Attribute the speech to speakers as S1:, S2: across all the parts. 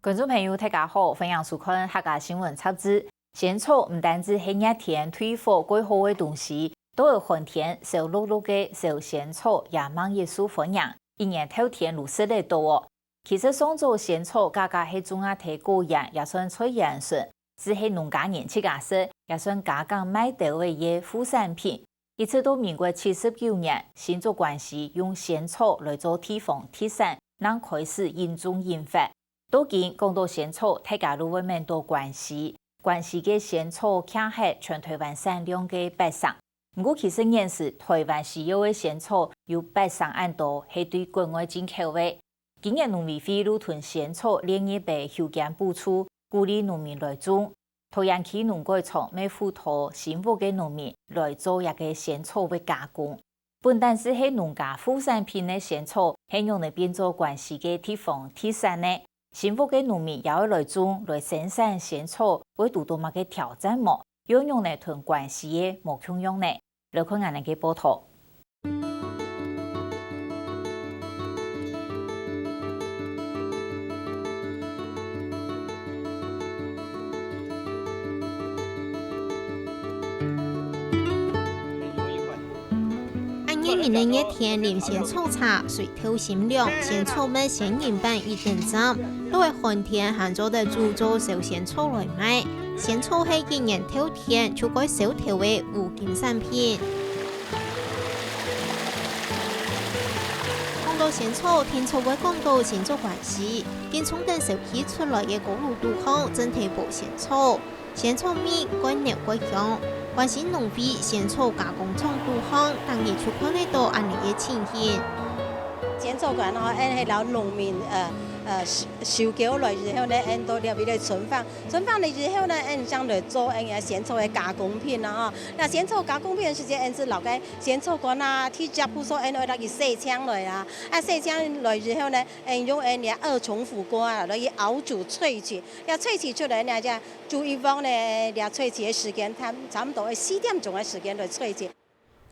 S1: 观众朋友，大家好，欢迎收看客家新闻插枝。仙草唔单止系热天退火过好嘅东西，都有寒天受落落嘅受仙草也蛮热受欢迎。一年头天如此嚟多哦。其实上做仙草，家家系种啊睇果园，也算出养顺，只系农家人吃家食，也算家家买到嘅嘢副产品。一直到民国79年，新竹关系用仙草来做地方特产，让开始引种引发。到今讲到仙草，大家都会蛮多关系。关系嘅仙草抢下全台湾产量嘅80%。不过其实现时台湾需要嘅仙草有80%安多，系对国外进口嘅。今年农委会入屯仙草连日被修建补助，鼓励农民来种。桃园区农改场每辅导幸福嘅农民来做一个仙草嘅加工。不但是系农家副产品嘅仙草，系用嚟变做关系嘅地方特产呢。幸福嘅农民也要来种来生产仙草，会遇到乜嘅挑战么？要用嚟同关系嘅无共用呢？来看下呢嘅报道。
S2: 年的热天啉仙草茶，水透心凉，仙草味鲜人版一等站。都为寒天限做得煮做小仙草来卖。仙草系今年头天就该小头的无金产品。讲到仙草，天草会讲到先做关系，跟从等手批出来的高炉杜康整体部仙草，仙草米该牛该香。关系农会仙草加工厂杜康，当然就看得到安尼嘅情形。
S3: 仙草館嗬，係老農民收購來之後呢，到入邊嚟存放嚟之後呢，將嚟做仙草嘅加工品啦嗬。那仙草加工品是是老嘅仙草館啊，鐵夾鋪所我哋去洗槍來啊，洗槍來之後呢，用二重複鍋啊，嚟熬煮萃取，萃取出來呢就煮一方呢，萃取嘅時間差唔多4點鐘嘅時間嚟萃取。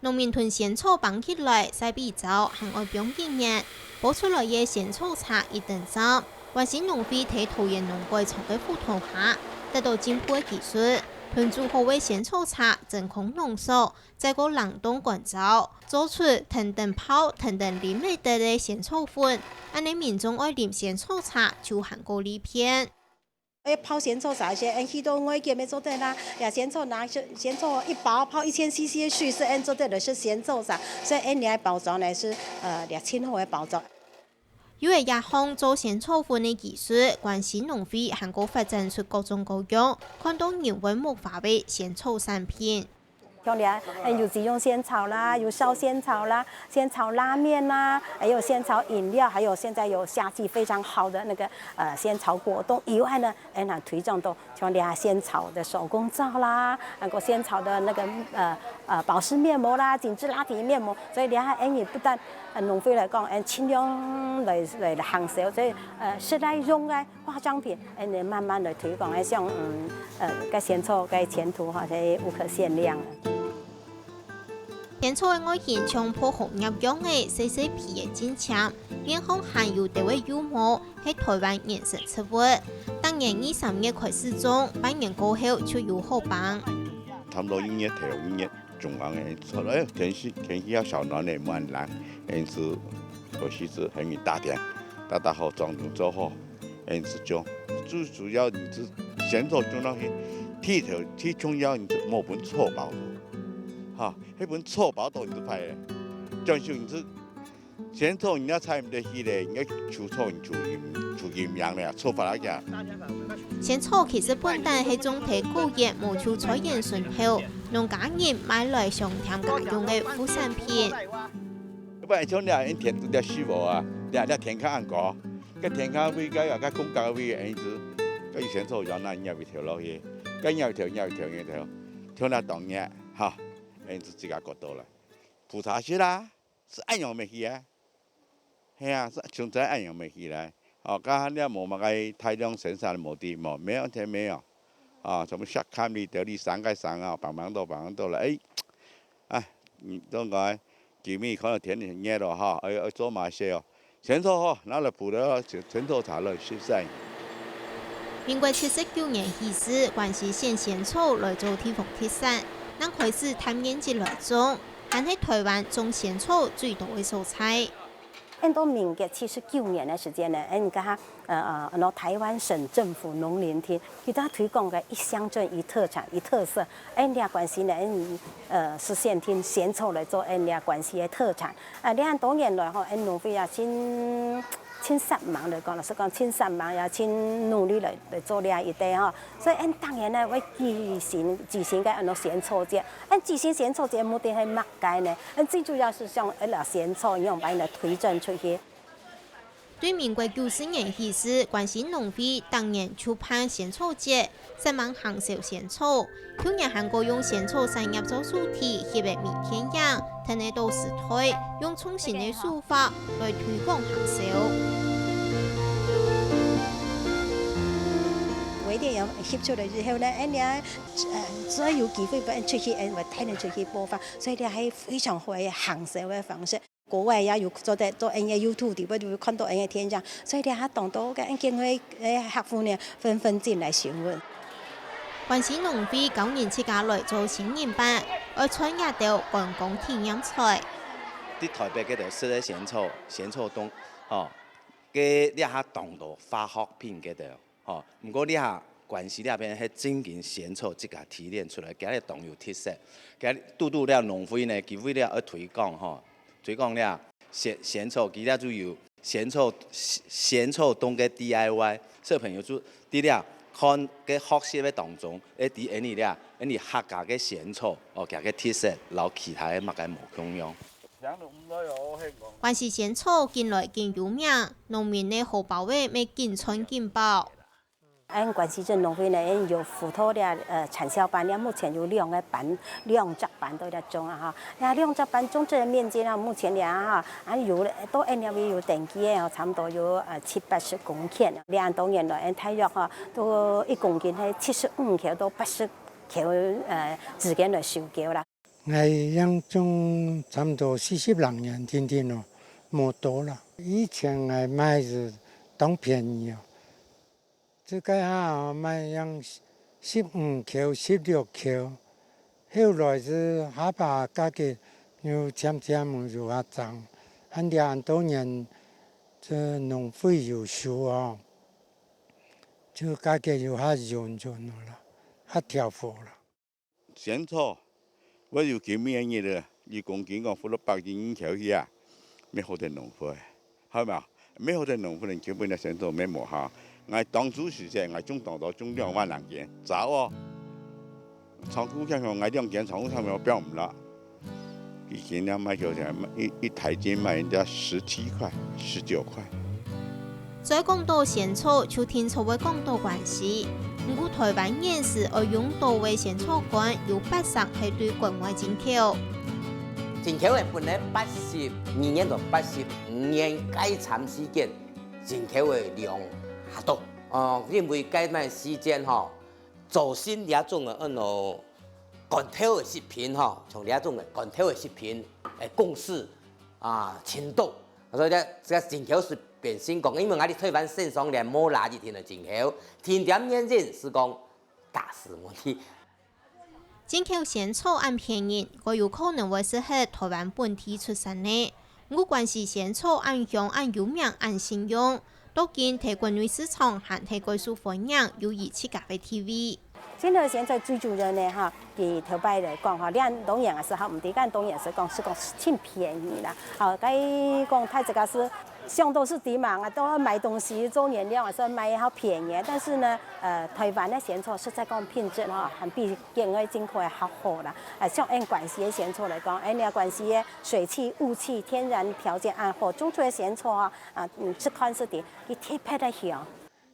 S2: 農民囤仙草綁起來，曬比較行外表經驗，補出來嘅仙草茶一等站。關係農會喺桃園農改場嘅輔導下，得到進步嘅技術，囤煮好嘅仙草茶真空濃縮，再過冷凍乾燥，做出騰騰泡、騰騰啉嚟得嘅仙草粉。安尼民眾愛啉仙草茶就行過呢片。
S3: 泡仙草茶些，許多外界沒做得啦。仙草仙草一包泡1000cc 的水是做得的是仙草茶，所以你的包裝呢是清好的包裝。
S2: 因為一項做仙草粉的技術，關係農會韓國發展出各種各樣，看到人文木化為仙草產品。
S3: 像有食用仙草啦，有燒仙草啦，仙草拉麵啦，還有仙草飲料，還有現在有夏季非常好的那個仙草果凍以外呢，推廣到像仙草的手工皂啦，那個仙草的那個保濕面膜啦，緊緻拉提面膜，所以也不但農會來講，盡量來行銷，所以適來用嘅化妝品，慢慢來推廣，像個仙草個前途哈，係無可限量。
S2: 仙草嘅外形像破紅葉樣嘅細細皮嘅尖長，面孔含有地位幽默，係台灣原生植物。當然23月開始種，半年過後就有好棒。
S4: 差唔多1月頭1月中完嘅，出來天氣要小暖嘅蠻冷，因此或許是很大點，大好裝做好，因此種最主要你是仙草種到去最重要你是冇本錯包。哈，迄本錯包都唔得派嘅，將就你是仙草人家採唔得起咧，人家出錯就咁樣咧，錯法嚟嘅。
S2: 仙草其實本來係種體果葉無出採延順後，農家人買來上添家用嘅副產品。
S4: 不然像你田都啲樹木啊，你田卡硬果，個田卡位個個公家位嘅樣子，個仙草養那人會條路嘅，個人條條那當嘢哈。因此自家覺到了，菩薩是啦，是按樣咪去啊，係啊，是從在按樣咪去來。哦，家下冇乜個大量生產的目的冇，沒有天沒有，啊，什麼下看你得你3個3啊，幫忙到了，你都講，前面可能天氣熱咯哈，要做埋些哦，仙草哦，拿來鋪了仙草茶來食晒。
S2: 民國79年起始，關西縣仙草來做地方特產，能開始探研節來種，還係台灣種仙草最多的蔬菜。
S3: 到民國79年的時間呢，台灣省政府農林廳，佢推廣嘅一鄉鎮一特產一特色，關西呢，是縣廳仙草來做關西嘅特產。多年來農會也千善忙嚟講，老實講，千善忙也千努力來做一啲所以當然呢，會舉行嘅仙草節，舉行仙草節目的係乜嘢呢？最主要是向仙草用把它推展出去。
S2: 對民國94年起始，關西農會當年就辦仙草節，專門行銷仙草。去年韓國用仙草產業做主題，翕嘅名片樣，睇嚟都是推用創新嘅手法來推廣行銷。
S3: 微電影翕出嚟之後呢，所以有機會俾出去，睇人出去播放，所以呢係非常好嘅行銷嘅方式。國外也有做YouTube 啲，我就會看到人嘅天象，所以咧嚇當到嘅見佢客戶呢紛紛進來詢問。
S2: 關西農會9年自家來做新人版，而穿也到觀光體驗菜。
S5: 啲台北嗰度識得仙草凍，嘅呢下當到化學品嗰度，唔過呢下關西呢邊係真件仙草即個提煉出來，今日當有特色，今日度了農會呢，幾乎了去推廣推廣了仙草，其他就有仙草凍嘅 DIY， 小朋友就啲了看嘅學習嘅當中，啲你客家嘅仙草，佢嘅特色，留其他嘅乜嘅冇共用。
S2: 關西仙草近來更有名，農民嘅荷包味咪更穿更飽。
S3: 關西鎮農會呢有輔導的產銷班，目前有2個班，2隻班都在種啊哈。2隻班種植的面積呢，目前有都有登記的，差不多有70-80公頃。多年來大約都1公斤係75克到80克之間來收購啦。
S6: 我養種差不多40年，天天咯，冇多啦。以前我買是當便宜啊。這個賣養15克、16克，後來是下巴價格又漸漸就下漲。很多年這農會有收就價格又下漲咗啦，下調貨啦。
S4: 仙草我有幾面嘢啦，1公斤我付了100斤條去啊，沒好的農會，係咪啊？沒好的農會，基本的仙草沒冇哈。我當初時啫，我種當到種2萬2件，早倉庫上我2件倉庫上面我標唔落，以前呢賣叫錢，一台斤賣人家17塊、19塊。
S2: 再講到仙草，就聽說會講到關西。唔過台灣現時而用到嘅仙草乾有80係對國外進口。
S7: 進口嘅本來82年到85年解產時間，進口嘅量下多。因為解產時間造新兩種嘅乾透嘅食品從兩種嘅乾透嘅食品公司程度，所以咧這個進口是變成講，因為我哋台灣省上連冇垃圾田嘅進口，天點面人是講大事問題。
S2: 進口仙草按便宜，佢有可能會適合台灣本地出產嘅。唔關係仙草按香、按有名、按信用。都見喺國內市場還係貴受歡迎，有以自家嘅 TV。
S3: 現在仙草最主要呢喺台北嚟講當然是唔抵當然是講挺便宜啦。該講它這個是相都是低嘛，都買東西做原料是買好便宜，但是呢，台灣的仙草實在講品質還比境外進口還好啦。像關西的仙草來講，關西的水氣、霧氣、天然條件好，種出的仙草吃看是啲，佢特別的香。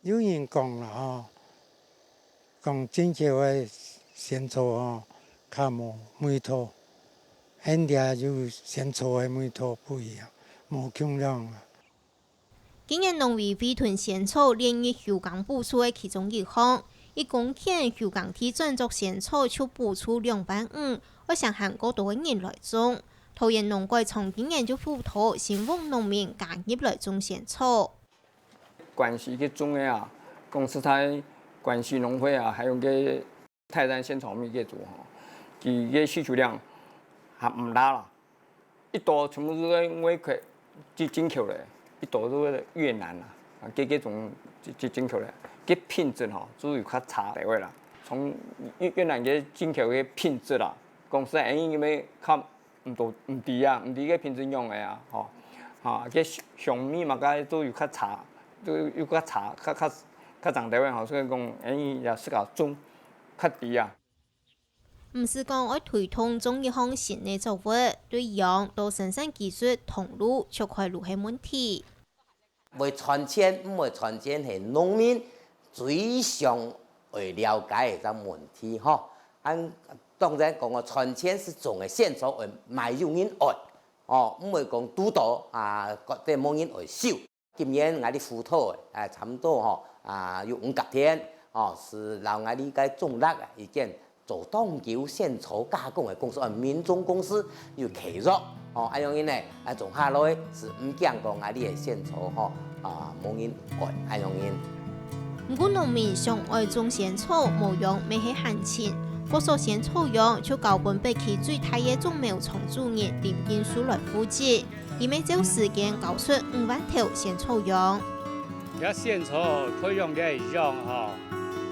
S6: 有人講啦講進口的仙草較冇味道，人家有仙草的味道不一樣，冇共量啊。
S2: 今年農會會囤仙草連日休耕補助的其中一項，1公頃休耕地轉作仙草就補助250,000，我想韓國多人來種。桃園農會從今年就輔導新豐農民加入來種仙草。
S8: 關係嘅種嘅公司在关西农会啊，还有个泰山仙草蜜业主吼，伊个需求量还唔大啦，一多全部都在外口进口嘞，一多都是越南啦，这种进口嘞，这品质吼，主要较差地位啦。从越南个进口个品质啦，公司因为较唔低啊，唔低个品质用的啊，吼，这香米嘛，个都有较差，都有较差，较长地位吼，所以讲因也适合种较低啊。
S2: 唔是讲要推动中一项新的作物，对羊到生产技术同路却开路系问题。
S7: 袂传钱，唔会传钱，系农民最想会了解的一个问题吼。按当然讲个传钱是种的线索会卖有人爱，哦，唔会讲拄到啊，对某人会收。今年我哋辅导的，差不多吼有5天，哦，是让我哋个种辣啊，已经。做当球线草加工的公司，民众公司有企入，哦，安样因呢，种下来是唔讲讲你的线草吼，冇人爱，安样因。
S2: 唔过农民上爱种仙草，模样未系罕见，各所仙草样就高本被其最大嘅种苗虫主人林建树来负责，伊咪找时间搞出5万头仙草样。
S9: 而仙草可以用嘅用吼，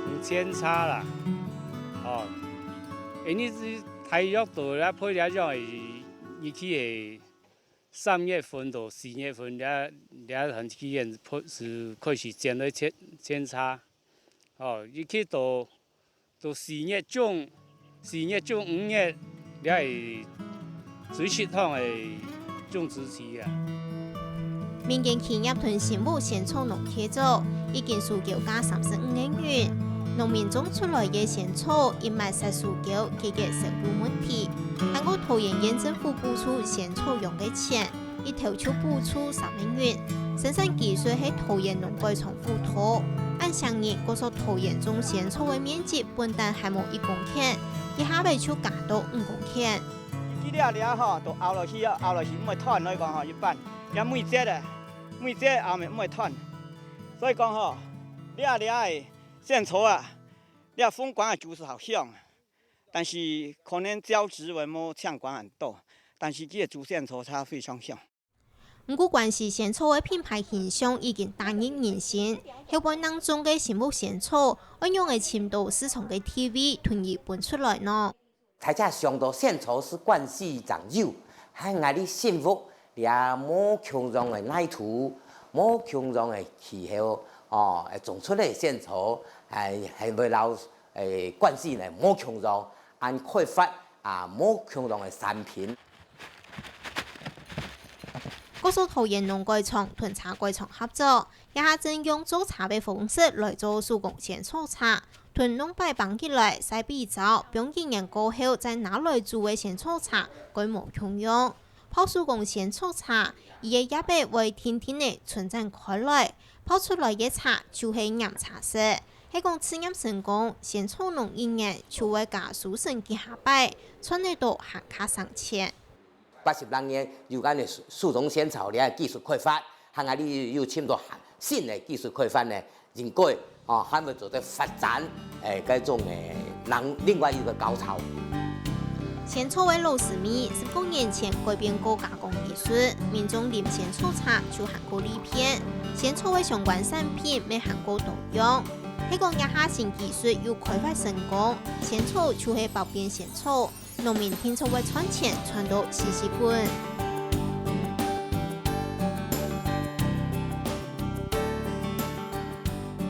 S9: 唔检查啦，哦。因为是太热度咧，配了种日期系3月份到4月份了很期间是开始建了检查，哦，日期到4月中5月了系最适当的种植期啊。
S2: 民间企业屯新武仙草农协作已经输叫价35万元。农民种出来嘅仙草，因卖实输叫解决收入问题。韩国桃园县政府补助仙草用嘅钱，一头就补助3万元。生产技术喺桃园农改场辅导，按上年嗰所桃园种仙草嘅面积本单系冇1公顷，一下尾就加到5公顷。
S10: 几粒吼，都熬落去唔会断来讲吼，一般也每节后面唔会断，所以讲吼，粒的。线草啊，你啊风管啊就是好像，但是可能胶质为冇像管很多，但是这个主线草它非常像。
S2: 不过关系仙草的品牌形象已经打入人心，喺本当中嘅新武仙草，运用嘅深度市场嘅 TV 突然搬出来呢。
S7: 大家上到线草是关系长有，还我哋幸福，也冇强壮的奶土，冇强壮的气候。哦，种出来线草系为了关系呢，冇强壮，按开发冇强壮的产品。
S2: 各所桃园农改场同茶改场合作，也下正用做茶的方式来做手工仙草茶，同农摆放起来晒比照，并几年过后再拿来煮的仙草茶，规模同样。泡手工仙草茶，伊嘅叶白为天天的存展开来。泡出来嘅茶就是岩茶色，喺讲试验成功，仙草农一年就会加数成几下摆，赚得到行卡上千。
S7: 80多年有关的树种仙草的技术开发，还有你有差不多新的技术开发呢，应该还会做在发展这种另外一个高潮。
S2: 仙草的老师米19年前改变过加工技术，民众啉仙草茶就含过利片，仙草的相关产品未含过毒药。喺讲一下新技术又开发成功，仙草就是百变仙草，农民听说会赚钱赚到40本。